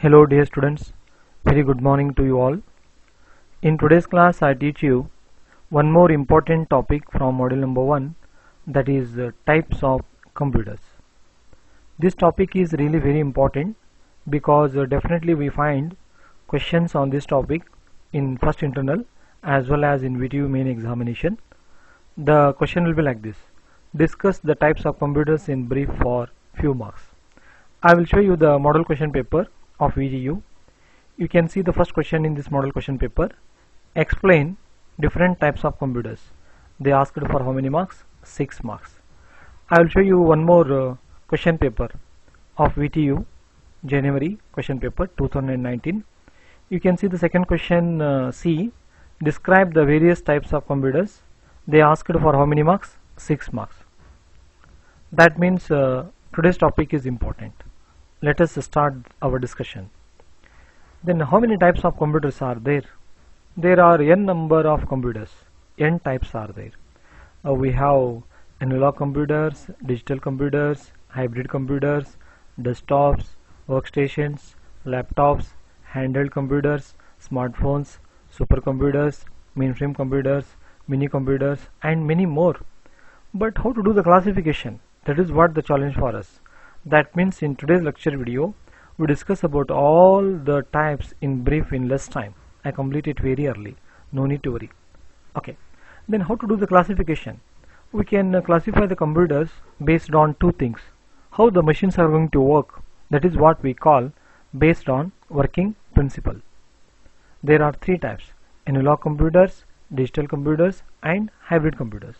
Hello dear students, very good morning to you all. In today's class I teach you one more important topic from module number 1, that is types of computers. This topic is really very important because definitely we find questions on this topic in first internal as well as in VTU main examination. The question will be like this: discuss the types of computers in brief for few marks. I will show you the model question paper of VTU. You can see the first question in this model question paper. Explain different types of computers. They asked for how many marks? 6 marks. I will show you one more question paper of VTU January question paper 2019. You can see the second question C. Describe the various types of computers. They asked for how many marks? 6 marks. That means today's topic is important. Let us start our discussion. Then how many types of computers are there? There are n number of computers. N types are there. We have analog computers, digital computers, hybrid computers, desktops, workstations, laptops, handheld computers, smartphones, supercomputers, mainframe computers, mini computers, and many more. But how to do the classification? That is what the challenge for us. That means in today's lecture video we discuss about all the types in brief in less time. I complete it very early, no need to worry. Okay, then how to do the classification? We can classify the computers based on two things: how the machines are going to work, that is what we call based on working principle. There are three types: analog computers, digital computers, and hybrid computers.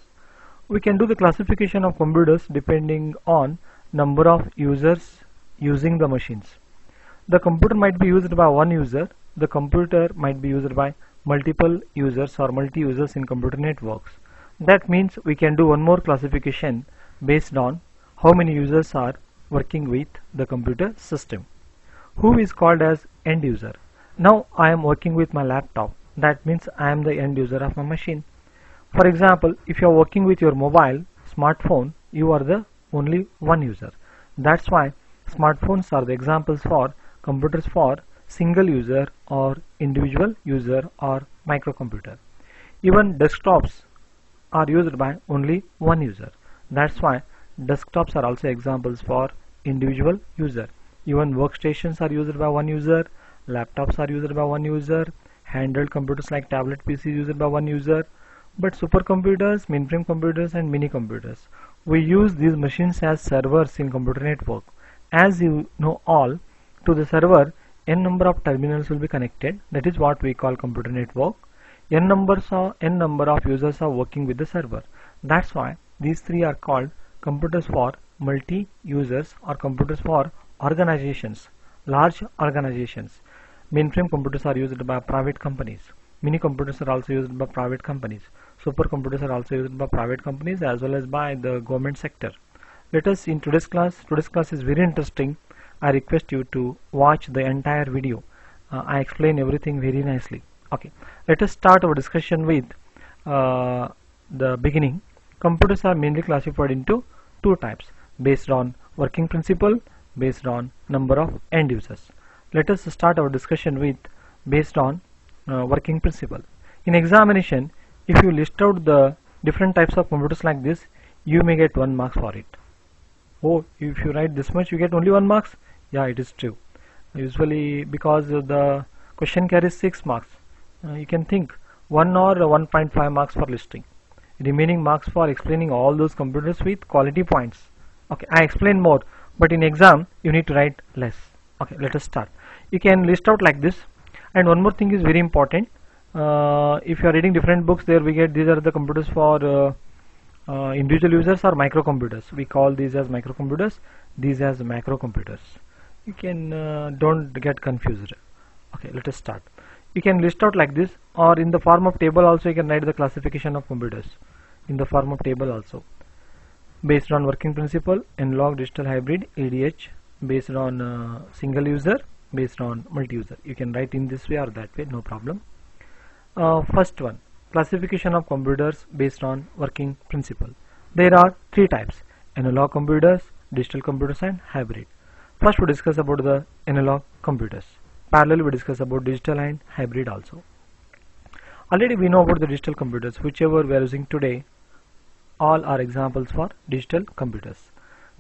We can do the classification of computers depending on number of users using the machines. The computer might be used by one user. The computer might be used by multiple users or multi-users in computer networks. That means we can do one more classification based on how many users are working with the computer system. Who is called as end user? Now I am working with my laptop. That means I am the end user of my machine. For example, if you are working with your mobile smartphone, you are the only one user. That's why smartphones are the examples for computers for single user or individual user or microcomputer. Even desktops are used by only one user. That's why desktops are also examples for individual user. Even workstations are used by one user, laptops are used by one user, handheld computers like tablet PC used by one user. But supercomputers, mainframe computers, and mini computers, we use these machines as servers in computer network. As you know all, to the server n number of terminals will be connected. That is what we call computer network. N number of users are working with the server. That's why these three are called computers for multi users or computers for organizations, large organizations. Mainframe computers are used by private companies. Mini computers are also used by private companies. Supercomputers are also used by private companies as well as by the government sector. Let us in today's class is very interesting. I request you to watch the entire video. I explain everything very nicely. Okay, let us start our discussion with the beginning. Computers are mainly classified into two types based on working principle, based on number of end users. Let us start our discussion with based on working principle. In examination, if you list out the different types of computers like this, you may get 1 mark for it. Oh, if you write this much, you get only 1 marks? Yeah, it is true. Usually, because the question carries 6 marks, you can think 1 or 1.5 marks for listing. Remaining marks for explaining all those computers with quality points. Okay, I explain more, but in exam, you need to write less. Okay, let us start. You can list out like this. And one more thing is very important. If you are reading different books, there we get these are the computers for individual users or microcomputers. We call these as microcomputers, these as macrocomputers. You can don't get confused. Okay, let us start. You can list out like this, or in the form of table also you can write the classification of computers in the form of table also. Based on working principle, analog, digital, hybrid, ADH, based on single user, based on multi-user. You can write in this way or that way, no problem. First one, classification of computers based on working principle. There are three types: analog computers, digital computers, and hybrid. First we discuss about the analog computers. Parallel we discuss about digital and hybrid also. Already we know about the digital computers. Whichever we are using today, all are examples for digital computers.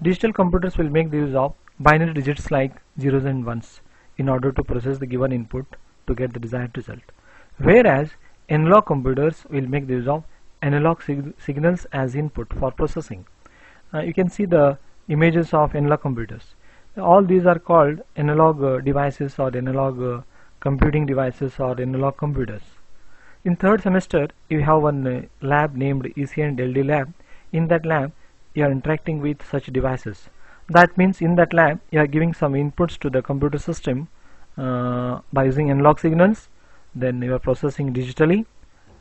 Digital computers will make the use of binary digits like zeros and ones in order to process the given input to get the desired result. Whereas analog computers will make the use of analog signals as input for processing. You can see the images of analog computers. All these are called analog devices or analog computing devices or analog computers. In third semester, you have one lab named EC and LD lab. In that lab, you are interacting with such devices. That means in that lab, you are giving some inputs to the computer system by using analog signals. Then you are processing digitally,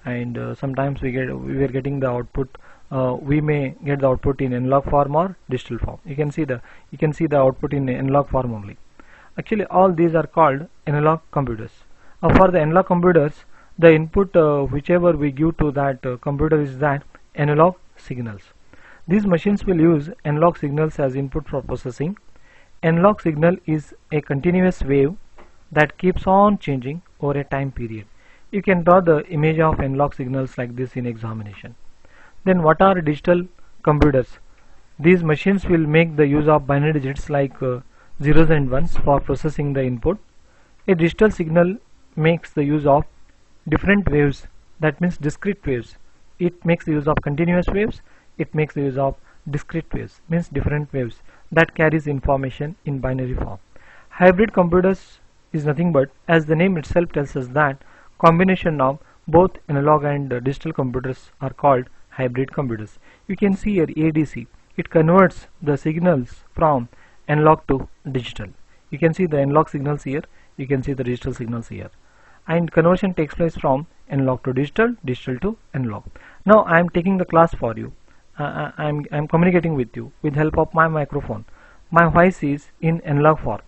and sometimes we are getting the output. We may get the output in analog form or digital form. You can see the output in analog form only. Actually, all these are called analog computers. For the analog computers, the input whichever we give to that computer is that analog signals. These machines will use analog signals as input for processing. Analog signal is a continuous wave that keeps on changing over a time period. You can draw the image of analog signals like this in examination. Then what are digital computers? These machines will make the use of binary digits like zeros and ones for processing the input. A digital signal makes the use of different waves, that means discrete waves. It makes the use of continuous waves, it makes the use of discrete waves, means different waves that carries information in binary form. Hybrid computers is nothing but, as the name itself tells us, that combination of both analog and digital computers are called hybrid computers. You can see here ADC, it converts the signals from analog to digital. You can see the analog signals here, you can see the digital signals here, and conversion takes place from analog to digital, digital to analog. Now I am taking the class for you. I am communicating with you with help of my microphone. My voice is in analog form.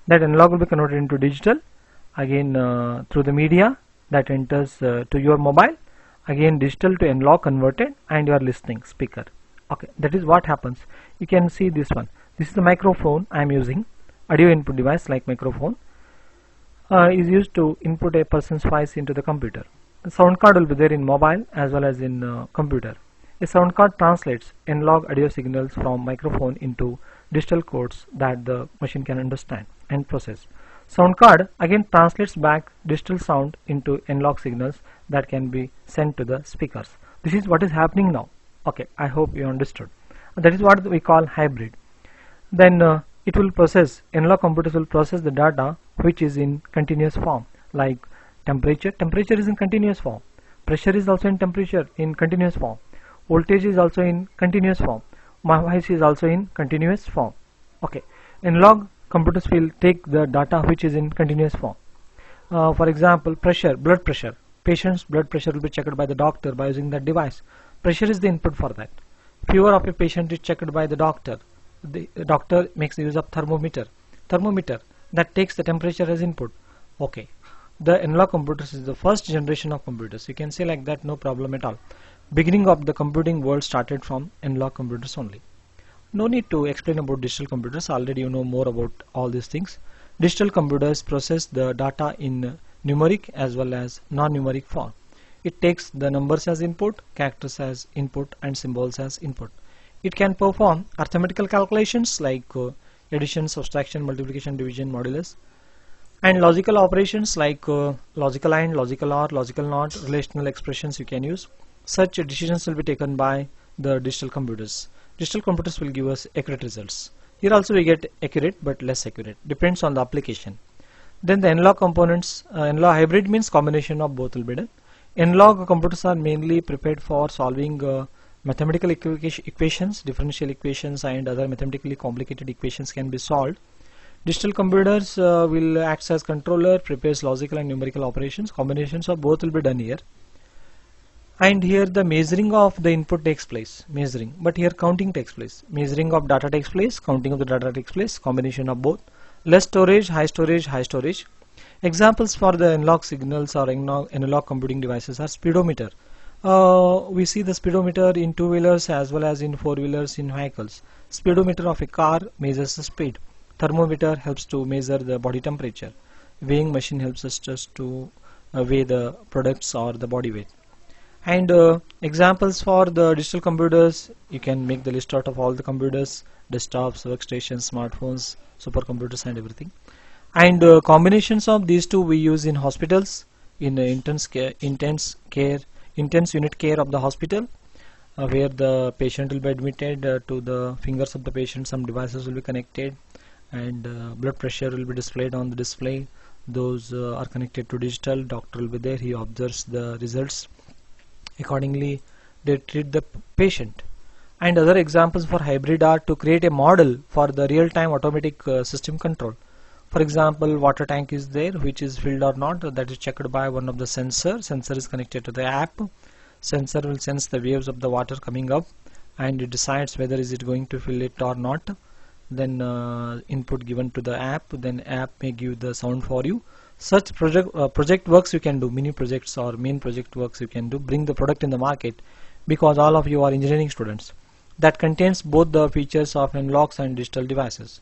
That analog will be converted into digital again through the media that enters to your mobile, again digital to analog converted, and you are listening speaker. Okay, that is what happens. You can see this one. This is the microphone I am using. Audio input device like microphone is used to input a person's voice into the computer. A sound card will be there in mobile as well as in computer. A sound card translates analog audio signals from microphone into digital codes that the machine can understand and process. Sound card again translates back digital sound into analog signals that can be sent to the speakers. This is what is happening now. Okay, I hope you understood. That is what we call hybrid. Then it will process, analog computers will process the data which is in continuous form, like temperature is in continuous form, pressure is also in continuous form, voltage is also in continuous form, my voice is also in continuous form. Okay, analog computers will take the data which is in continuous form. For example, blood pressure, patient's blood pressure will be checked by the doctor by using that device. Pressure is the input for that. Fever of a patient is checked by the doctor. The doctor makes the use of thermometer that takes the temperature as input. Okay, the analog computers is the first generation of computers. You can say like that, no problem at all. Beginning of the computing world started from analog computers only. No need to explain about digital computers, already you know more about all these things. Digital computers process the data in numeric as well as non-numeric form. It takes the numbers as input, characters as input, and symbols as input. It can perform arithmetical calculations like addition, subtraction, multiplication, division, modulus, and logical operations like logical AND, logical OR, logical NOT, relational expressions you can use. Such decisions will be taken by the digital computers. Digital computers will give us accurate results. Here also we get accurate but less accurate, depends on the application. Then the analog components, analog hybrid means combination of both will be done. Analog computers are mainly prepared for solving mathematical equations, differential equations, and other mathematically complicated equations can be solved. Digital computers will act as controller, prepares logical and numerical operations. Combinations of both will be done here. And here the measuring of the input takes place, but here counting takes place. Measuring of data takes place, counting of the data takes place, combination of both. Less storage, high storage, high storage. Examples for the analog signals or analog computing devices are speedometer. We see the speedometer in two-wheelers as well as in four-wheelers in vehicles. Speedometer of a car measures the speed. Thermometer helps to measure the body temperature. Weighing machine helps us just to weigh the products or the body weight. And examples for the digital computers, you can make the list out of all the computers, desktops, workstations, smartphones, supercomputers and everything. And combinations of these two we use in hospitals, in intense unit care of the hospital, where the patient will be admitted. To the fingers of the patient some devices will be connected, and blood pressure will be displayed on the display. Those are connected to digital. Doctor will be there, he observes the results, accordingly they treat the patient. And other examples for hybrid are to create a model for the real-time automatic system control. For example, water tank is there, which is filled or not, that is checked by one of the sensor is connected to the app. Sensor will sense the waves of the water coming up, and it decides whether is it going to fill it or not. Then input given to the app, then app may give the sound for you. Such project works you can do, mini projects or main project works you can do, bring the product in the market, because all of you are engineering students. That contains both the features of analogs and digital devices.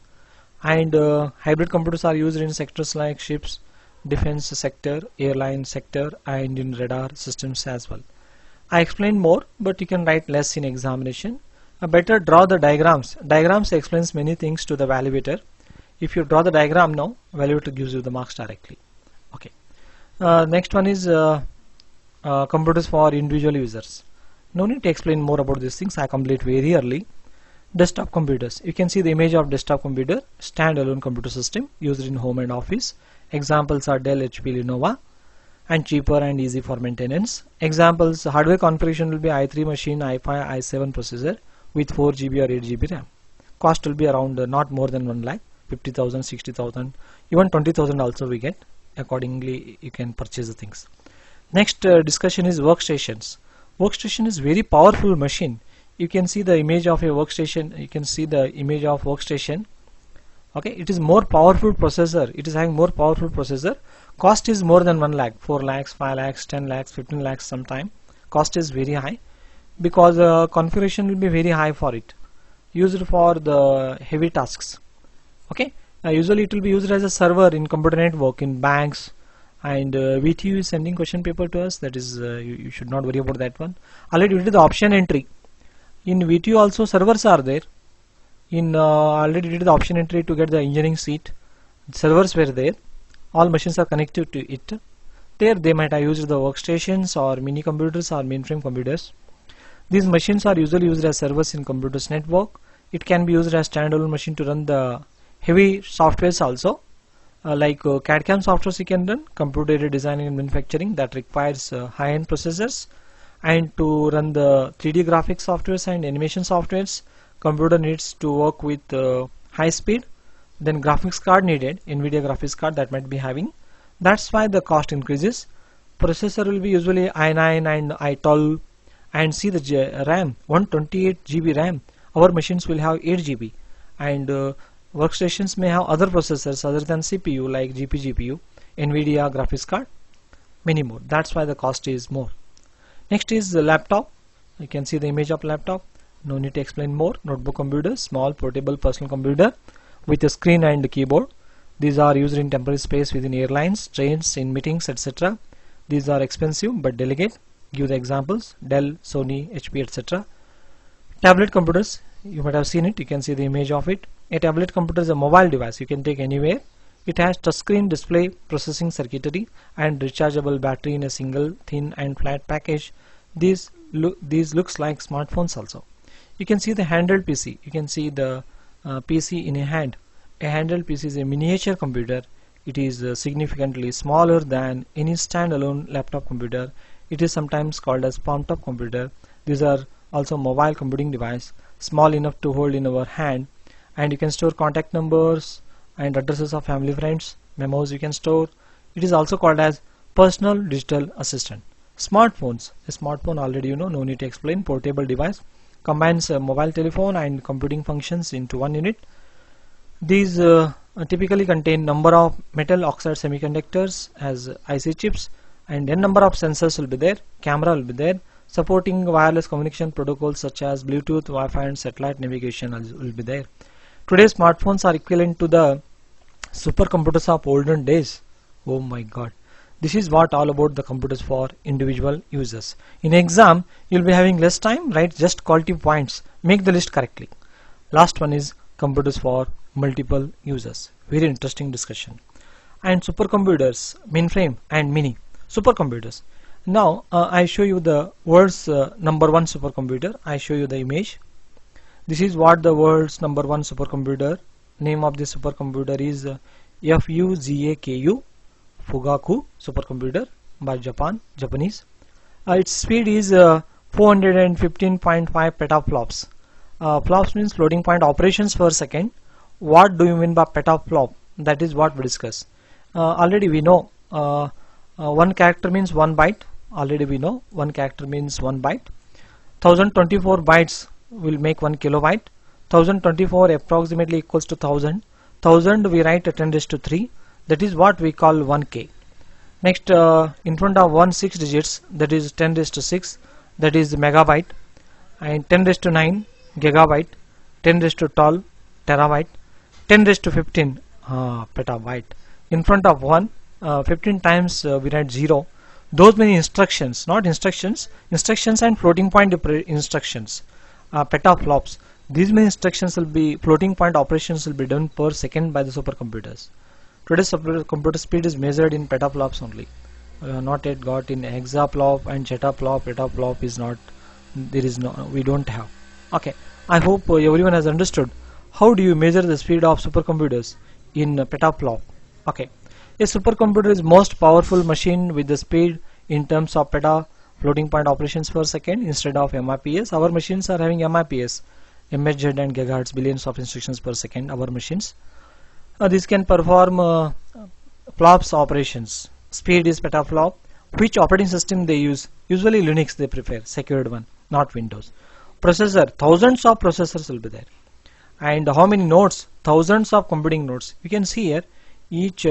And hybrid computers are used in sectors like ships, defense sector, airline sector, and in radar systems as well. I explained more, but you can write less in examination. Better draw the diagrams. Diagrams explains many things to the evaluator. If you draw the diagram now, evaluator gives you the marks directly. Okay. Next one is computers for individual users. No need to explain more about these things. I complete very early. Desktop computers. You can see the image of desktop computer, standalone computer system used in home and office. Examples are Dell, HP, Lenovo, and cheaper and easy for maintenance. Examples: hardware configuration will be i3 machine, i5, i7 processor with 4 GB or 8 GB RAM. Cost will be around not more than 1 lakh, 50,000, 60,000, even 20,000 also we get. Accordingly, you can purchase the things. Next discussion is workstations. Workstation is very powerful machine. You can see the image of a workstation. You can see the image of workstation. Okay, it is more powerful processor. It is having more powerful processor. Cost is more than 1 lakh, 4 lakhs, 5 lakhs, 10 lakhs, 15 lakhs sometime. Cost is very high because configuration will be very high for it. Used for the heavy tasks. Okay, usually it will be used as a server in computer network, in banks, and VTU is sending question paper to us. That is, you should not worry about that one. Already we did the option entry. In VTU also servers are there. In already did the option entry to get the engineering seat. Servers were there. All machines are connected to it. There they might have used the workstations or mini computers or mainframe computers. These machines are usually used as servers in computers network. It can be used as standalone machine to run the heavy softwares also. Like CAD/CAM softwares you can run, computer designing and manufacturing, that requires high-end processors. And to run the 3D graphics softwares and animation softwares, computer needs to work with high speed. Then graphics card needed, NVIDIA graphics card that might be having. That's why the cost increases. Processor will be usually i9 and i12, and see the RAM, 128 GB RAM. Our machines will have 8 GB, and workstations may have other processors other than CPU like GPU, NVIDIA graphics card, many more. That's why the cost is more. Next is the laptop. You can see the image of laptop. No need to explain more. Notebook computer, small portable personal computer with a screen and keyboard. These are used in temporary space within airlines, trains, in meetings, etc. These are expensive but delicate. Give the examples: Dell, Sony, HP, etc. Tablet computers. You might have seen it. You can see the image of it. A tablet computer is a mobile device you can take anywhere. It has touchscreen display, processing circuitry, and rechargeable battery in a single thin and flat package. These looks like smartphones also. You can see the handheld PC. You can see the PC in a hand. A handheld PC is a miniature computer. It is significantly smaller than any standalone laptop computer. It is sometimes called as palm-top computer. These are also mobile computing device, small enough to hold in our hand, and you can store contact numbers and addresses of family friends, memos you can store. It is also called as personal digital assistant. Smartphones. A smartphone already you know, no need to explain. Portable device, combines a mobile telephone and computing functions into one unit. These typically contain number of metal oxide semiconductors as IC chips, and n number of sensors will be there. Camera will be there, supporting wireless communication protocols such as Bluetooth, Wi-Fi, and satellite navigation will be there. Today smartphones are equivalent to the supercomputers of olden days. Oh my god. This is what all about the computers for individual users. In exam, you'll be having less time, write just quality points, make the list correctly. Last one is computers for multiple users. Very interesting discussion. And supercomputers, mainframe and mini. Supercomputers. Now I show you the world's number one supercomputer. I show you the image. This is what the world's number one supercomputer. Name of this supercomputer is FUGAKU, Fugaku supercomputer by Japanese. Its speed is 415.5 petaflops. Flops means floating point operations per second. What do you mean by petaflop? That is what we discuss. Already we know one character means 1 byte. Already we know one character means 1 byte. 1024 bytes will make 1 kilobyte. 1024 approximately equals to 1000. 1000 we write at 10 raised to 3. That is what we call 1K. Next, in front of 1 6 digits, that is 10 raised to 6, that is megabyte, and 10 raised to 9 gigabyte, 10 raised to 12 terabyte, 10 raised to 15 petabyte. In front of 1, 15 times we write 0. Those many instructions, not instructions, instructions and floating point instructions, petaflops. These many instructions will be, floating point operations will be done per second by the supercomputers. Today's computer speed is measured in petaflops only. Not yet got in hexaflop and zettaflop. Petaflop is not, there is no, we don't have. Okay, I hope everyone has understood. How do you measure the speed of supercomputers in petaflop? Okay, a supercomputer is most powerful machine with the speed in terms of peta, floating point operations per second, instead of MIPS. Our machines are having MIPS, MHz and gigahertz, billions of instructions per second. Our machines. This can perform flops operations. Speed is petaflop. Which operating system they use? Usually Linux they prefer, secured one, not Windows. Processor, thousands of processors will be there. And how many nodes? Thousands of computing nodes. You can see here, each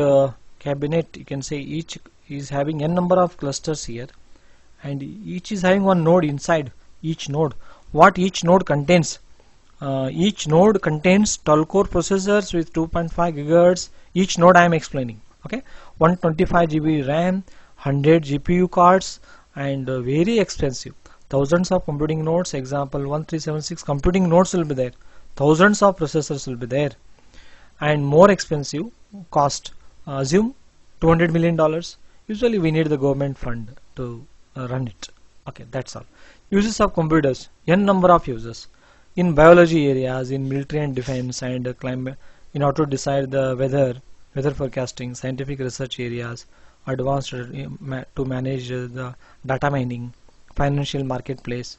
cabinet, you can say each is having n number of clusters here, and each is having one node inside each node. What each node contains? Each node contains 12 core processors with 2.5 gigahertz. Each node I am explaining. Okay, 125 GB RAM, 100 GPU cards, and very expensive. Thousands of computing nodes. Example 1376 computing nodes will be there. Thousands of processors will be there, and more expensive cost. Assume $200 million. Usually we need the government fund to run it. Okay, that's all. Uses of computers. N number of users. In biology areas, in military and defense, and climate, in order to decide the weather forecasting, scientific research areas, advanced to manage the data mining, financial marketplace.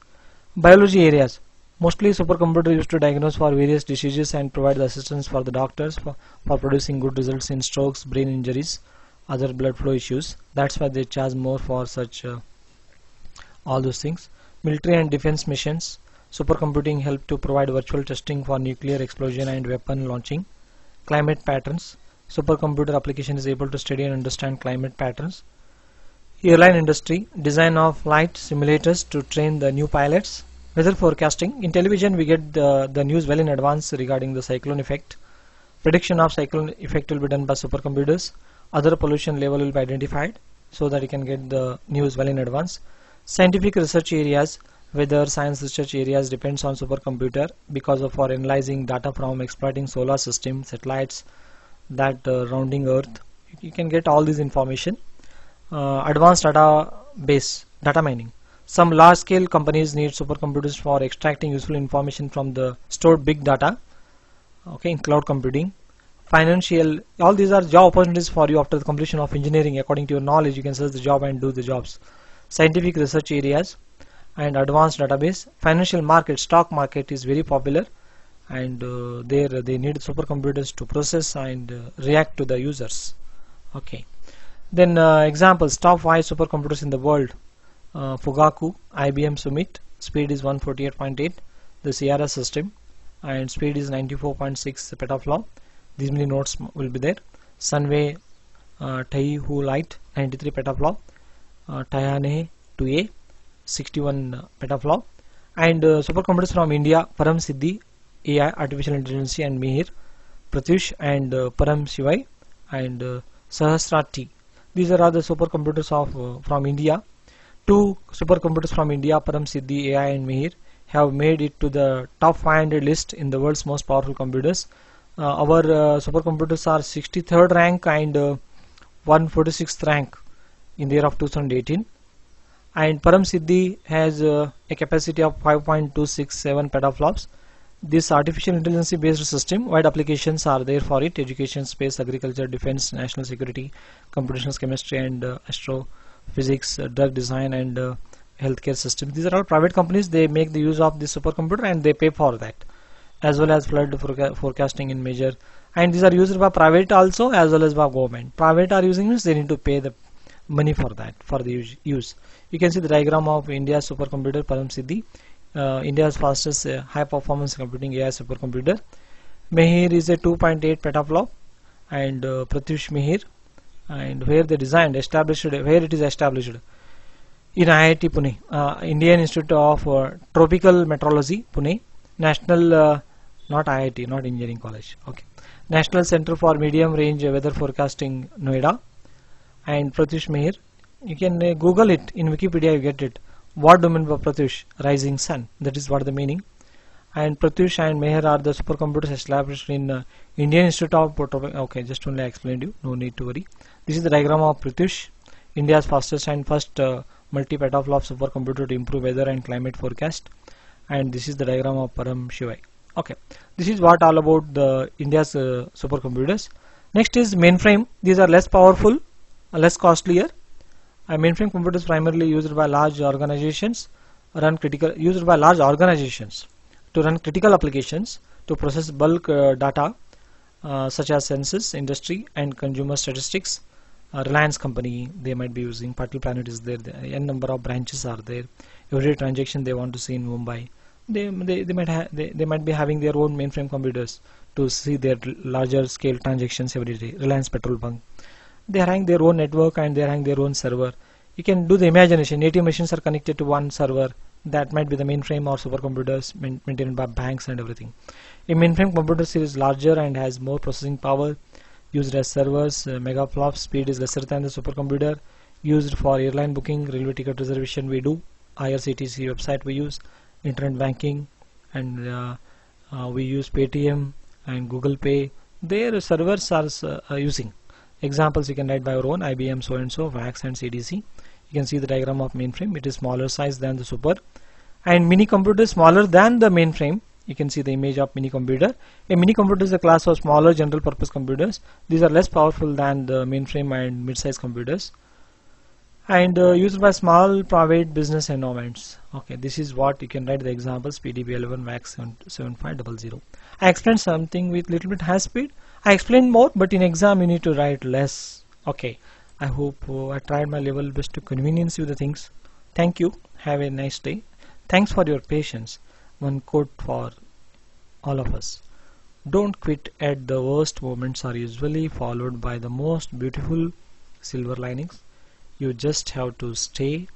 Biology areas, mostly supercomputer used to diagnose for various diseases and provide the assistance for the doctors for producing good results in strokes, brain injuries, other blood flow issues. That's why they charge more for such all those things. Military and defense missions. Supercomputing help to provide virtual testing for nuclear explosion and weapon launching. Climate patterns. Supercomputer application is able to study and understand climate patterns. Airline industry. Design of flight simulators to train the new pilots. Weather forecasting. In television we get the news well in advance regarding the cyclone effect. Prediction of cyclone effect will be done by supercomputers. Other pollution level will be identified so that you can get the news well in advance. Scientific research areas. Weather science research areas depends on supercomputer because of for analyzing data from exploiting solar system, satellites that rounding Earth. You can get all this information. Advanced data mining. Some large scale companies need supercomputers for extracting useful information from the stored big data. Okay, in cloud computing. Financial, all these are job opportunities for you after the completion of engineering. According to your knowledge, you can search the job and do the jobs. Scientific research areas and advanced database. Financial market, stock market is very popular, and there they need supercomputers to process and react to the users. Okay, then examples, top 5 supercomputers in the world. Fugaku, IBM Summit, speed is 148.8, the Sierra system, and speed is 94.6 petaflop. These many nodes will be there. Sunway Taihu Lite, 93 petaflop. Tayane 2A, 61 petaflop. And supercomputers from India, Param Siddhi AI, Artificial Intelligence, and Mihir, Pratyush, and Param Shivai, and Sahasra T. These are all the supercomputers of from India. Two supercomputers from India, Param Siddhi AI and Mihir, have made it to the top 500 list in the world's most powerful computers. Our supercomputers are 63rd rank and 146th rank in the year of 2018. And Param Siddhi has a capacity of 5.267 petaflops. This artificial intelligence based system, wide applications are there for it: education, space, agriculture, defense, national security, computational chemistry, and astrophysics, drug design, and healthcare systems. These are all private companies. They make the use of this supercomputer and they pay for that, as well as flood forecasting in major. And these are used by private also as well as by government. Private are using this, they need to pay the money for that, for the use. You can see the diagram of India's supercomputer Param Siddhi, India's fastest high performance computing AI supercomputer. Mihir is a 2.8 petaflop, and Pratyush Mihir, and where they designed, established, where it is established in IIT Pune, Indian Institute of Tropical Meteorology, Pune, National, not IIT, not Engineering College, okay, National Center for Medium Range Weather Forecasting, Noida. And Pratyush Mihir, you can Google it in Wikipedia, you get it. What do you mean by Pratyush? Rising sun, that is what the meaning. And Pratyush and Mihir are the supercomputers established in Indian Institute of Okay, just only I explained you, no need to worry. This is the diagram of Pratyush, India's fastest and first multi-petaflop supercomputer to improve weather and climate forecast. And this is the diagram of Param Shivai. Okay, this is what all about the India's supercomputers. Next is mainframe. These are less powerful, less costlier. Mainframe computers primarily used by large organizations to run critical applications to process bulk data such as census, industry, and consumer statistics. Reliance company, they might be using. Patil Planet is there. N number of branches are there. Every transaction they want to see in Mumbai, they might be having their own mainframe computers to see their larger scale transactions every day. Reliance Petrol Bunk, they are having their own network and they are having their own server. You can do the imagination. ATM machines are connected to one server. That might be the mainframe or supercomputers maintained by banks and everything. A mainframe computer is larger and has more processing power, used as servers. Megaflop speed is lesser than the supercomputer. Used for airline booking, railway ticket reservation we do, IRCTC website we use, internet banking, and we use Paytm and Google Pay. Their servers are using. Examples you can write by your own: IBM so and so, VAX and CDC. You can see the diagram of mainframe. It is smaller size than the super, and mini computer is smaller than the mainframe. You can see the image of mini computer. A mini computer is a class of smaller general purpose computers. These are less powerful than the mainframe and mid-size computers, and used by small private business environments. Okay, this is what you can write the examples: PDB11, VAX 7500. I explained something with little bit high speed. I explained more, but in exam you need to write less. Okay, I hope I tried my level best to convenience you the things. Thank you. Have a nice day. Thanks for your patience. One quote for all of us: don't quit at the worst moments are usually followed by the most beautiful silver linings. You just have to stay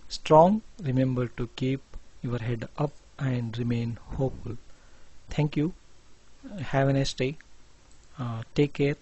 strong. Remember to keep your head up and remain hopeful. Thank you. Have a nice day. Take care.